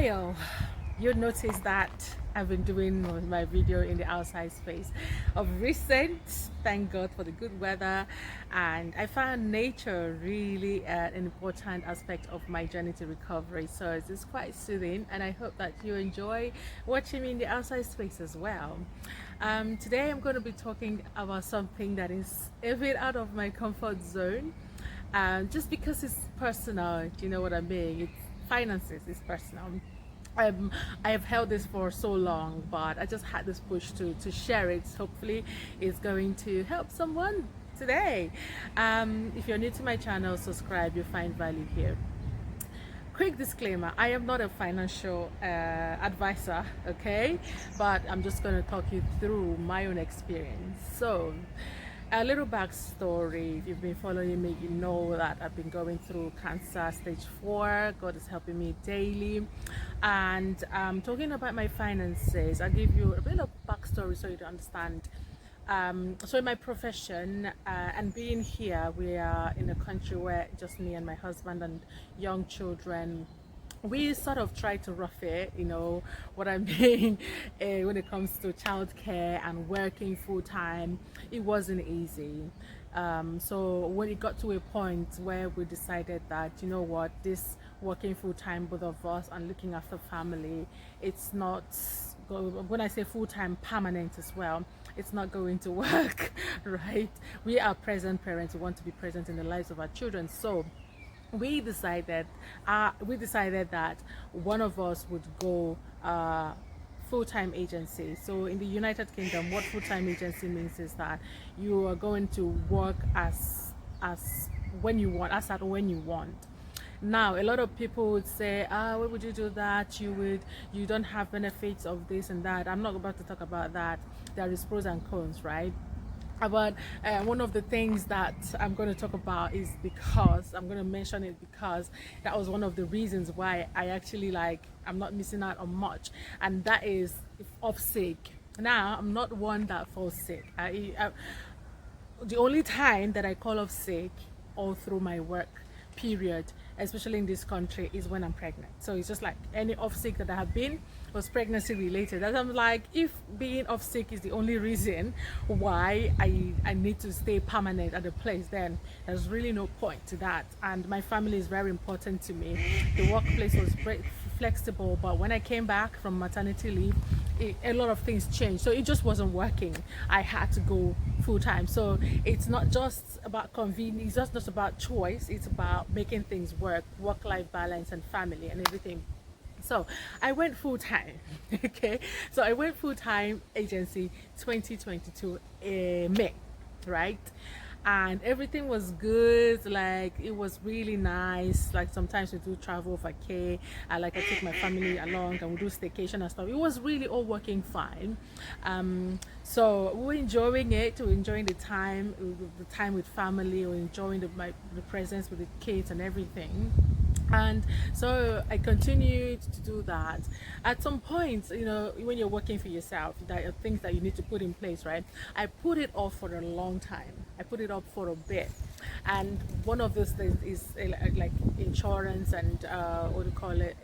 Well, you'll notice that I've been doing my video in the outside space of recent. Thank God for the good weather, and I found nature really an important aspect of my journey to recovery. So it's quite soothing, and I hope that you enjoy watching me in the outside space as well. Today, I'm going to be talking about something that is a bit out of my comfort zone, just because it's personal. Do you know what I mean? It's finances is personal. I have held this for so long, but I just had this push to share it. Hopefully it's going to help someone today. If you're new to my channel, subscribe, you'll find value here. Quick disclaimer, I am not a financial advisor, okay, but I'm just going to talk you through my own experience. So a little backstory: if you've been following me, you know that I've been going through cancer stage 4. God is helping me daily. And talking about my finances, I'll give you a bit of backstory so you can understand. So in my profession, and being here, we are in a country where just me and my husband and young children, we sort of try to rough it, you know what I mean. When it comes to childcare and working full-time, it wasn't easy. So when it got to a point where we decided that, you know what, this working full-time, both of us, and looking after family, it's not, when I say full-time, permanent as well, it's not going to work. Right? We are present parents. We want to be present in the lives of our children. So we decided that one of us would go full-time agency. So in the United Kingdom, what full-time agency means is that you are going to work as when you want, as at when you want. Now, a lot of people would say, why would you do that? You don't have benefits of this and that. I'm not about to talk about that. There is pros and cons, right? But one of the things that I'm going to talk about is because I'm going to mention it, because that was one of the reasons why I actually, I'm not missing out on much, and that is if off sick. Now, I'm not one that falls sick. The only time that I call off sick all through my work period, especially in this country, is when I'm pregnant. So it's just like any off sick that I have been was pregnancy related. And I'm like, if being off sick is the only reason why I need to stay permanent at a place, then there's really no point to that. And my family is very important to me. The workplace was flexible, but when I came back from maternity leave, a lot of things changed, so it just wasn't working. I had to go full-time. So it's not just about convenience, it's just not about choice, it's about making things work-life balance and family and everything. So I went full-time. Okay, so I went full-time agency 2022 May, right? And everything was good. Like, it was really nice. Like, sometimes we do travel for K, I take my family along and we do staycation and stuff. It was really all working fine. So we were enjoying it, we were enjoying the time with family, we were enjoying the presence with the kids and everything. And so I continued to do that. At some point, you know, when you're working for yourself, there are things that you need to put in place, right? I put it off for a long time. I put it up for a bit. And one of those things is like insurance and what do you call it?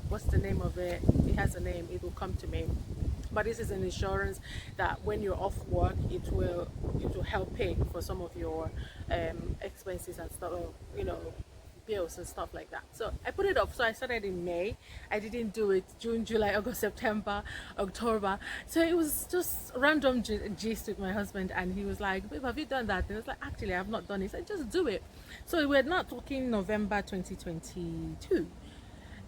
What's the name of it? It has a name, it will come to me. But this is an insurance that when you're off work, it will help pay for some of your expenses and stuff, you know, bills and stuff like that. So I put it up. So I started in May. I didn't do it June, July, August, September, October. So it was just random gist with my husband, and he was like, babe, have you done that? And I was like, actually, I have not done it. So I just do it. So we're not talking November 2022.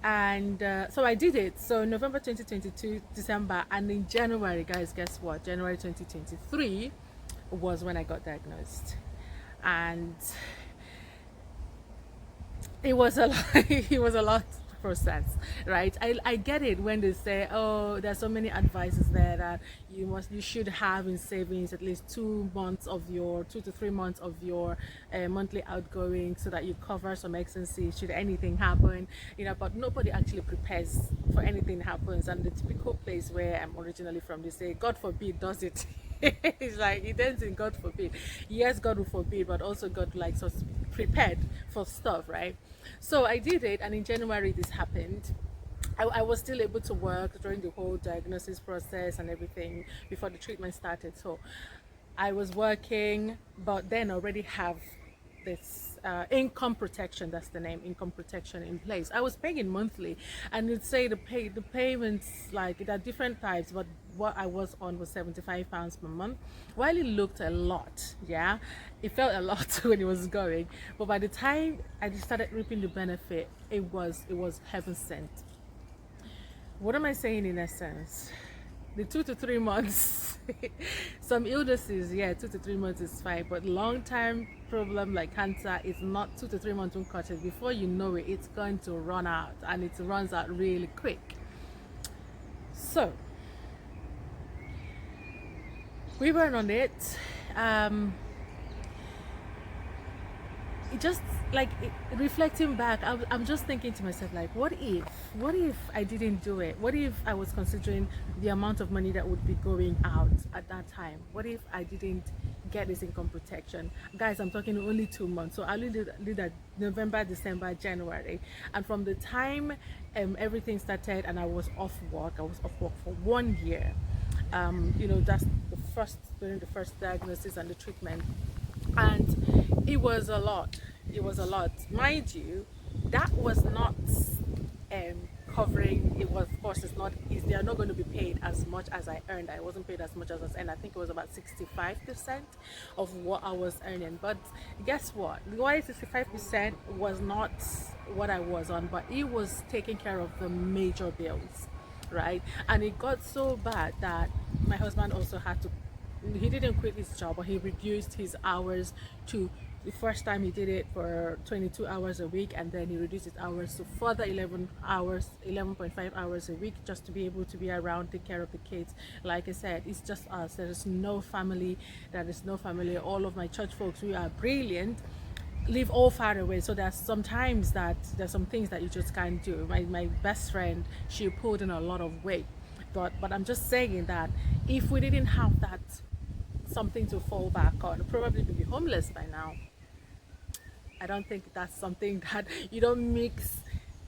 And so I did it. So November 2022, December, and in January, guys, guess what? January 2023 was when I got diagnosed. And it was a lot, it was a lot to process, right? I get it when they say, oh, there's so many advices there that you should have in savings at least 2 to 3 months of your monthly outgoing, so that you cover some expenses should anything happen, you know. But nobody actually prepares for anything happens. And the typical place where I'm originally from, they say, God forbid does it. It's like, it ends in God forbid. Yes, God will forbid, but also God likes us to be prepared for stuff, right? So I did it, and in January this happened. I was still able to work during the whole diagnosis process and everything before the treatment started. So I was working, but then already have this income protection, that's the name, income protection in place. I was paying monthly, and you'd say the payments, like, there are different types, but what I was on was £75 per month. While it looked a lot, yeah, it felt a lot when it was going, but by the time I started reaping the benefit, it was heaven sent. What am I saying in essence? The 2 to 3 months, some illnesses, yeah, 2 to 3 months is fine, but long-term problem like cancer is not 2 to 3 months won't cut it. Before you know it, it's going to run out, and it runs out really quick. So we were on it. It just like reflecting back, I'm just thinking to myself, like, what if I didn't do it? What if I was considering the amount of money that would be going out at that time? What if I didn't get this income protection? Guys, I'm talking only 2 months. So I only did that November, December, January, and from the time everything started and I was off work for 1 year. That's during the first diagnosis and the treatment, and it was a lot. Mind you, that was not covering. It was, of course, it's not, they are not going to be paid as much as I earned. I wasn't paid as much as I earned. I think it was about 65% of what I was earning. But guess what, why 65% was not what I was on, but it was taking care of the major bills, right? And it got so bad that my husband also had to, he didn't quit his job, but he reduced his hours to, the first time he did it for 22 hours a week, and then he reduced his hours to further 11.5 hours a week, just to be able to be around, take care of the kids. Like I said, it's just us. There is no family. All of my church folks, we are brilliant, live all far away. So there's some things that you just can't do. My best friend, she pulled in a lot of weight, but I'm just saying that if we didn't have that something to fall back on, probably we'd be homeless by now. I don't think that's something that you don't mix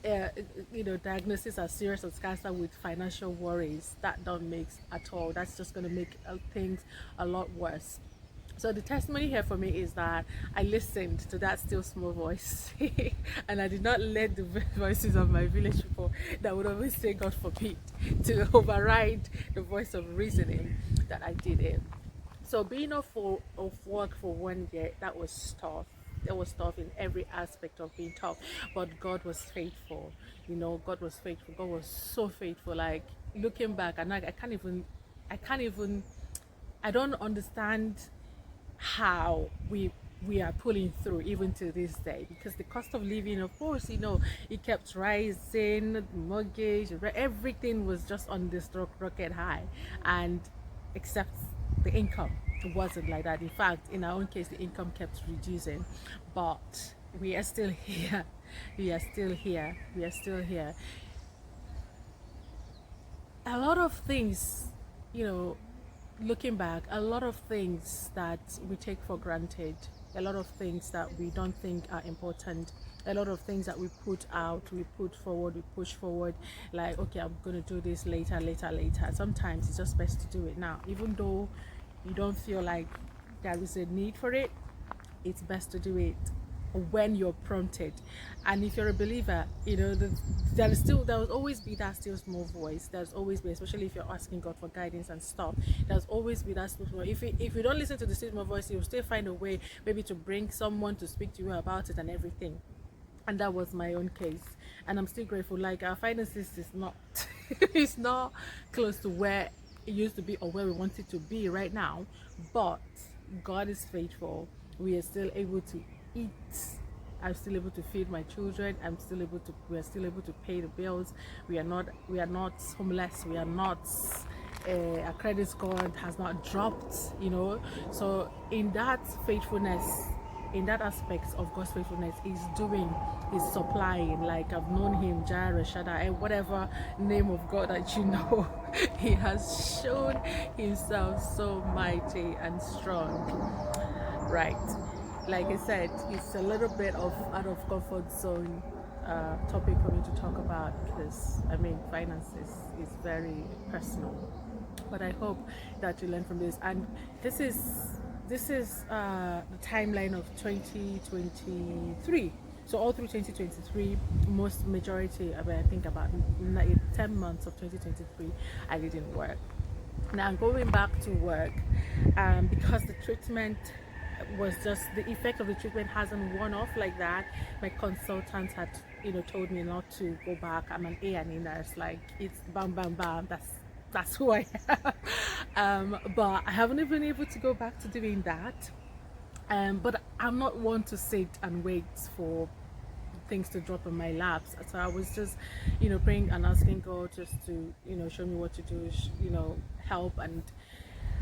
diagnosis as serious as cancer with financial worries. That don't mix at all. That's just going to make things a lot worse. So the testimony here for me is that I listened to that still small voice and I did not let the voices of my village people that would always say God forbid to override the voice of reasoning, that I did it. So being off work for 1 year, that was tough. It was tough in every aspect of being tough, but God was faithful. God was faithful. God was so faithful. Like, looking back, and I don't understand how we are pulling through even to this day, because the cost of living, of course, it kept rising. Mortgage, everything was just on this rocket high, and except the income, it wasn't like that. In fact, in our own case, the income kept reducing, but we are still here. We are still here. A lot of things, looking back, a lot of things that we take for granted, a lot of things that we don't think are important, a lot of things that we put out, we put forward, we push forward, like, okay, I'm going to do this later. Sometimes it's just best to do it now, even though you don't feel like there is a need for it. It's best to do it when you're prompted. And if you're a believer, there will always be that still small voice. There's always be, especially if you're asking God for guidance and stuff, there's always be that still small voice. If you don't listen to the still small voice, you'll still find a way maybe to bring someone to speak to you about it and everything. And that was my own case, and I'm still grateful. Like, our finances is not it's not close to where it used to be or where we want it to be right now, but God is faithful. We are still able to eat. I'm still able to feed my children. We are still able to pay the bills. We are not homeless. We are not our credit score has not dropped, so in that faithfulness, in that aspect of God's faithfulness, He's supplying. Like, I've known Him, Jireh, Shaddai, and whatever name of God that you know, He has shown Himself so mighty and strong, right? like I said, it's a little bit of out of comfort zone topic for me to talk about, because I mean finances is very personal. But I hope that you learn from this. And this is the timeline of 2023. So all through 2023, most majority, I mean, I think about 10 months of 2023, I didn't work. Now going back to work, because the treatment was just, the effect of the treatment hasn't worn off like that. My consultant had, told me not to go back. I'm an A&E nurse, like it's bam bam bam. That's who I am. But I haven't been able to go back to doing that. But I'm not one to sit and wait for things to drop in my laps. So I was just, praying and asking God just to, show me what to do, help. And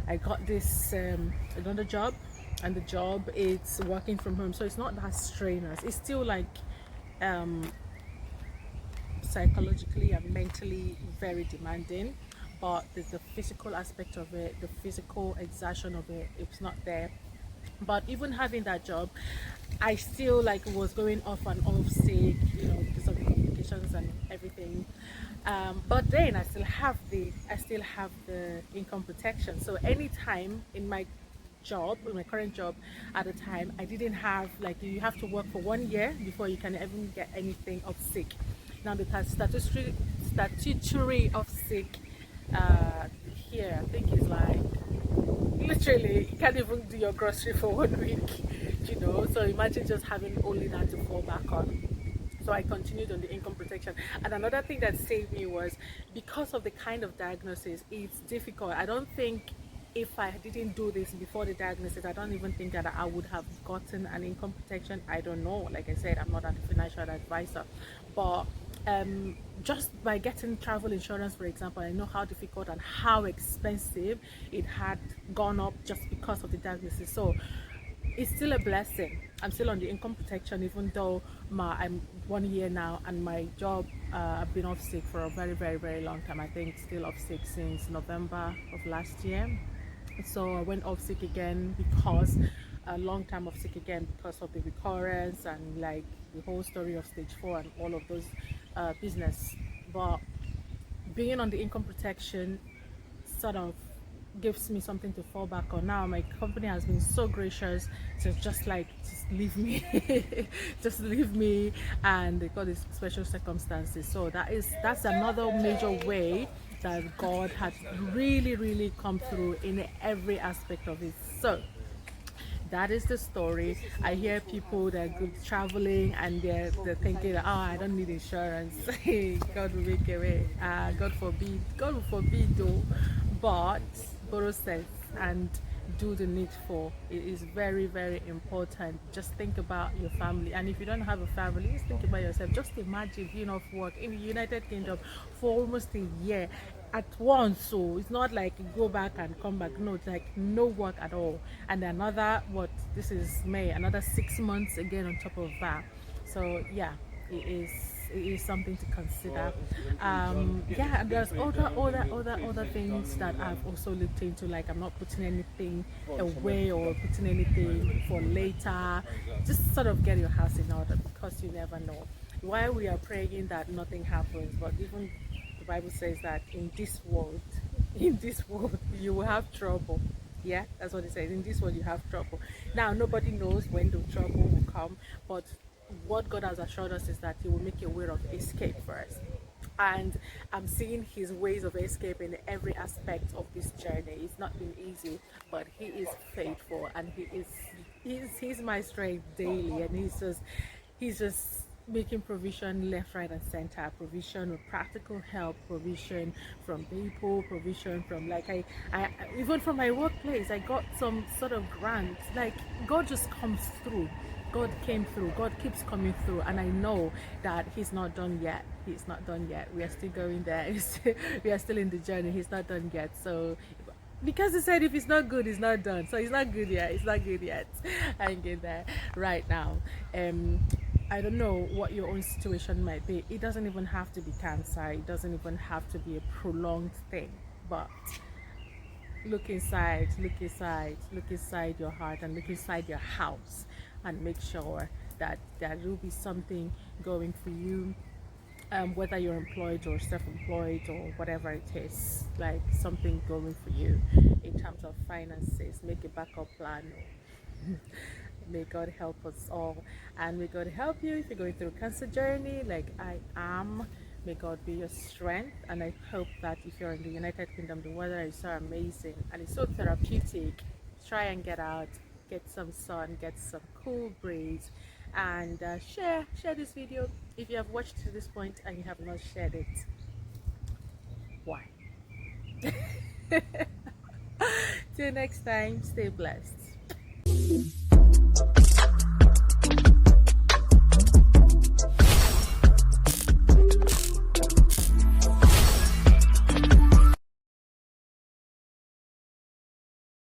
I got this another job, and the job it's working from home, so it's not that strenuous. It's still like psychologically and mentally very demanding, but there's the physical aspect of it, the physical exertion of it, it's not there. But even having that job, I still like was going off and off sick, because of the complications and everything. But then I still have the income protection. So anytime in my my current job at the time, I didn't have, like, you have to work for 1 year before you can even get anything of sick. Now the statutory of sick here, I think is like literally you can't even do your grocery for 1 week, so imagine just having only that to fall back on. So I continued on the income protection. And another thing that saved me was, because of the kind of diagnosis, it's difficult. I don't think, if I didn't do this before the diagnosis, I don't even think that I would have gotten an income protection. I don't know. Like I said, I'm not a financial advisor, but just by getting travel insurance, for example, I know how difficult and how expensive it had gone up just because of the diagnosis. So it's still a blessing. I'm still on the income protection, even though I'm 1 year now, and my job, I've been off sick for a very, very, very long time. I think still off sick since November of last year. So I went off sick again, because a long time off sick again, because of the recurrence and like the whole story of stage 4 and all of those business. But being on the income protection sort of gives me something to fall back on. Now my company has been so gracious to just leave me just leave me, and they got these special circumstances. So that's another major way that God has really, really come through in every aspect of it. So that is the story. I hear people that are good traveling, and they're thinking, oh, I don't need insurance. God will make a way. God will forbid though. But borrow sense and do the needful. It is very, very important. Just think about your family, and if you don't have a family, just think about yourself. Just imagine being off work in the United Kingdom for almost a year at once. So it's not like you go back and come back. No, it's like no work at all. And another, what, this is May, another 6 months again on top of that. So yeah, it is something to consider. Yeah, and there's other things that I've also looked into. Like, I'm not putting anything away or putting anything for later. Just sort of get your house in order, because you never know. While we are praying that nothing happens, but even the Bible says that in this world, you will have trouble. Yeah, that's what it says. In this world, you have trouble. Now, nobody knows when the trouble will come, but what God has assured us is that He will make a way of escape for us. And I'm seeing His ways of escape in every aspect of this journey. It's not been easy, but He is faithful, and He's my strength daily, and He's just making provision left, right, and center. Provision with practical help, provision from people, provision from, like, I even from my workplace, I got some sort of grant. Like, God just comes through. God came through. God keeps coming through, and I know that He's not done yet. He's not done yet. We are still going there. We are still in the journey. He's not done yet. So, because He said if it's not good, it's not done. So it's not good yet. It's not good yet. I ain't get there right now. I don't know what your own situation might be. It doesn't even have to be cancer. It doesn't even have to be a prolonged thing. But look inside your heart, and look inside your house. and make sure that there will be something going for you, whether you're employed or self-employed or whatever it is, like something going for you in terms of finances. Make a backup plan. May God help us all, and may God help you if you're going through a cancer journey like I am. May God be your strength, and I hope that if you're in the United Kingdom, the weather is so amazing and it's so therapeutic. Try and get out, get some sun, get some cool breeze, and share this video. If you have watched to this point and you have not shared it, why? Till next time, stay blessed.